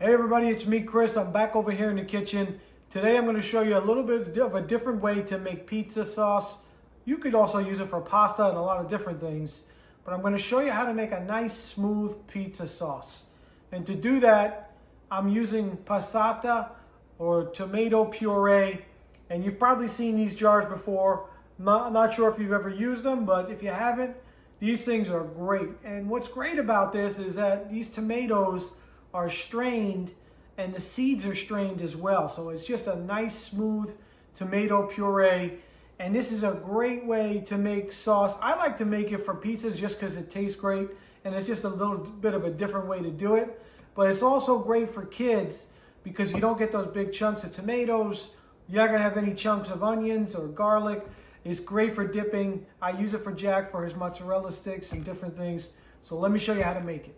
Hey everybody, it's me, Chris. I'm back over here in the kitchen. Today I'm going to show you a little bit of a different way to make pizza sauce. You could also use it for pasta and a lot of different things. But I'm going to show you how to make a nice, smooth pizza sauce. And to do that, I'm using passata or tomato puree. And you've probably seen these jars before. Not sure if you've ever used them, but if you haven't, these things are great. And what's great about this is that these tomatoes are strained and the seeds are strained as well. So it's just a nice smooth tomato puree. And this is a great way to make sauce. I like to make it for pizzas just because it tastes great and it's just a little bit of a different way to do it. But it's also great for kids because you don't get those big chunks of tomatoes. You're not gonna have any chunks of onions or garlic. It's great for dipping. I use it for Jack for his mozzarella sticks and different things. So let me show you how to make it.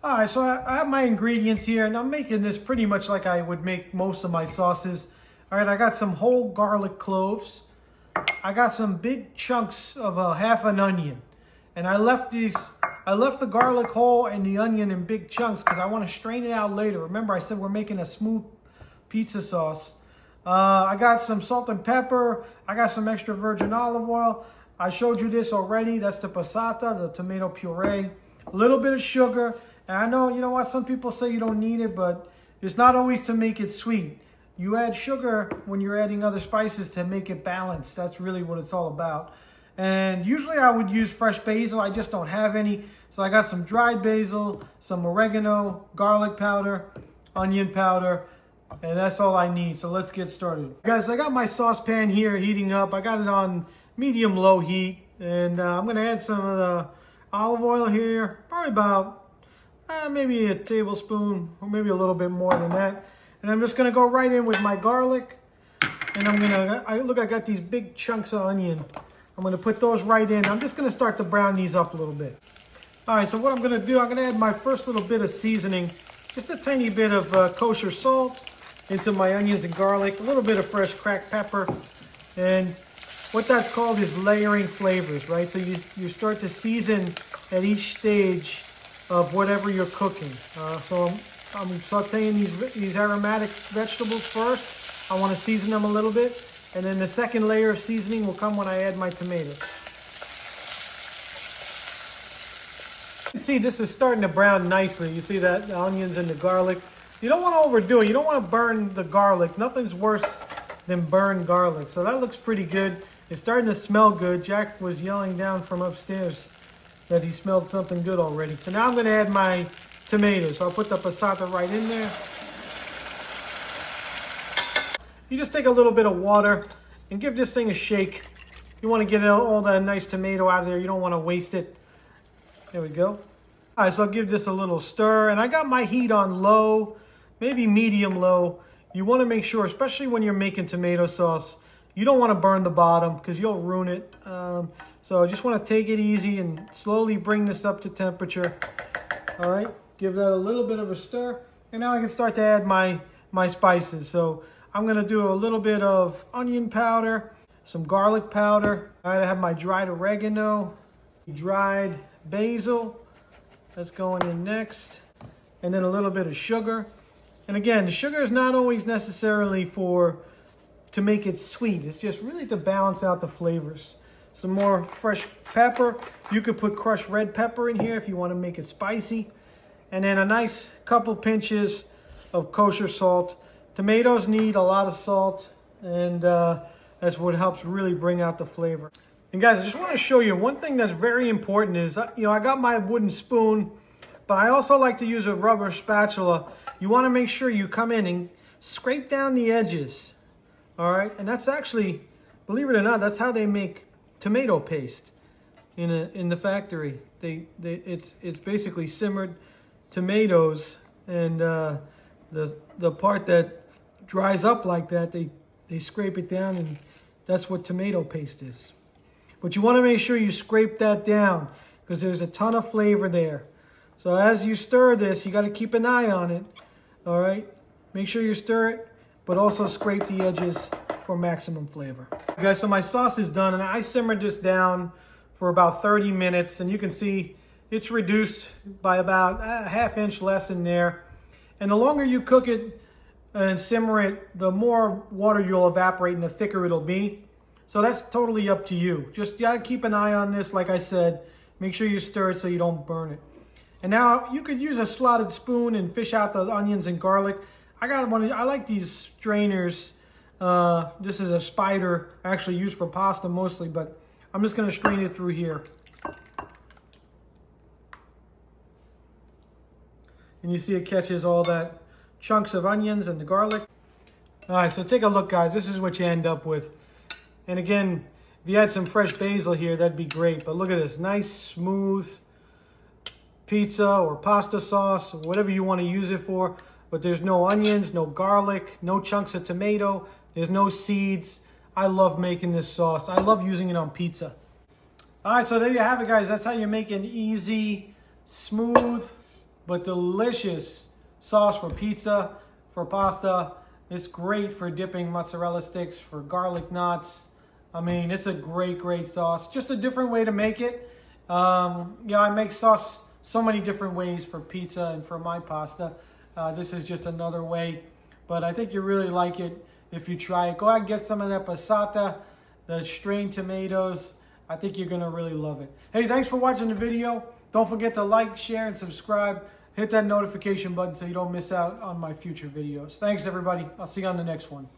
All right, so I have my ingredients here, and I'm making this pretty much like I would make most of my sauces. All right, I got some whole garlic cloves. I got some big chunks of half an onion. And I left the garlic whole and the onion in big chunks because I want to strain it out later. Remember, I said we're making a smooth pizza sauce. I got some salt and pepper. I got some extra virgin olive oil. I showed you this already. That's the passata, the tomato puree. A little bit of sugar. And I know, you know what, some people say you don't need it, but it's not always to make it sweet. You add sugar when you're adding other spices to make it balanced. That's really what it's all about. And usually I would use fresh basil. I just don't have any. So I got some dried basil, some oregano, garlic powder, onion powder, and that's all I need. So let's get started. Guys, I got my saucepan here heating up. I got it on medium-low heat. And I'm going to add some of the olive oil here, probably about maybe a tablespoon or maybe a little bit more than that. And I'm just gonna go right in with my garlic. And I got these big chunks of onion. I'm gonna put those right in. I'm just gonna start to brown these up a little bit. All right, so what I'm gonna do, I'm gonna add my first little bit of seasoning, just a tiny bit of kosher salt into my onions and garlic, a little bit of fresh cracked pepper. And what that's called is layering flavors, right? So you start to season at each stage of whatever you're cooking. So I'm sauteing these aromatic vegetables first. I want to season them a little bit. And then the second layer of seasoning will come when I add my tomatoes. You see, this is starting to brown nicely. You see that, the onions and the garlic. You don't want to overdo it. You don't want to burn the garlic. Nothing's worse than burned garlic. So that looks pretty good. It's starting to smell good. Jack was yelling down from upstairs that he smelled something good already. So now I'm going to add my tomatoes. So I'll put the passata right in there. You just take a little bit of water and give this thing a shake. You want to get all that nice tomato out of there. You don't want to waste it. There we go. All right, so I'll give this a little stir. And I got my heat on low, maybe medium low. You want to make sure, especially when you're making tomato sauce, you don't want to burn the bottom because you'll ruin it. So I just want to take it easy and slowly bring this up to temperature. All right, give that a little bit of a stir. And now I can start to add my spices. So I'm going to do a little bit of onion powder, some garlic powder. All right, I have my dried oregano, dried basil. That's going in next. And then a little bit of sugar. And again, the sugar is not always necessarily to make it sweet. It's just really to balance out the flavors. Some more fresh pepper. You could put crushed red pepper in here if you want to make it spicy. And then a nice couple pinches of kosher salt. Tomatoes need a lot of salt, and that's what helps really bring out the flavor. And guys, I just want to show you one thing that's very important is, I got my wooden spoon, but I also like to use a rubber spatula. You want to make sure you come in and scrape down the edges. All right, and that's actually, believe it or not, that's how they make tomato paste in the factory. It's basically simmered tomatoes, and the part that dries up like that, they scrape it down, and that's what tomato paste is. But you want to make sure you scrape that down because there's a ton of flavor there. So as you stir this, you got to keep an eye on it. All right, make sure you stir it, but also scrape the edges for maximum flavor. Okay, guys, so my sauce is done, and I simmered this down for about 30 minutes, and you can see it's reduced by about a half inch less in there. And the longer you cook it and simmer it, the more water you'll evaporate and the thicker it'll be. So that's totally up to you. Just gotta keep an eye on this, like I said. Make sure you stir it so you don't burn it. And now you could use a slotted spoon and fish out the onions and garlic. I like these strainers. This is a spider, actually used for pasta mostly, but I'm just gonna strain it through here. And you see it catches all that chunks of onions and the garlic. All right, so take a look, guys. This is what you end up with. And again, if you had some fresh basil here, that'd be great. But look at this, nice, smooth pizza or pasta sauce, or whatever you want to use it for. But there's no onions, no garlic, no chunks of tomato. There's no seeds. I love making this sauce. I love using it on pizza. All right, so there you have it, guys. That's how you make an easy, smooth, but delicious sauce for pizza, for pasta. It's great for dipping mozzarella sticks, for garlic knots. I mean, it's a great, great sauce. Just a different way to make it. Yeah, I make sauce so many different ways for pizza and for my pasta. This is just another way. But I think you really like it if you try it. Go out and get some of that passata, the strained tomatoes. I think you're going to really love it. Hey, thanks for watching the video. Don't forget to like, share, and subscribe. Hit that notification button so you don't miss out on my future videos. Thanks, everybody. I'll see you on the next one.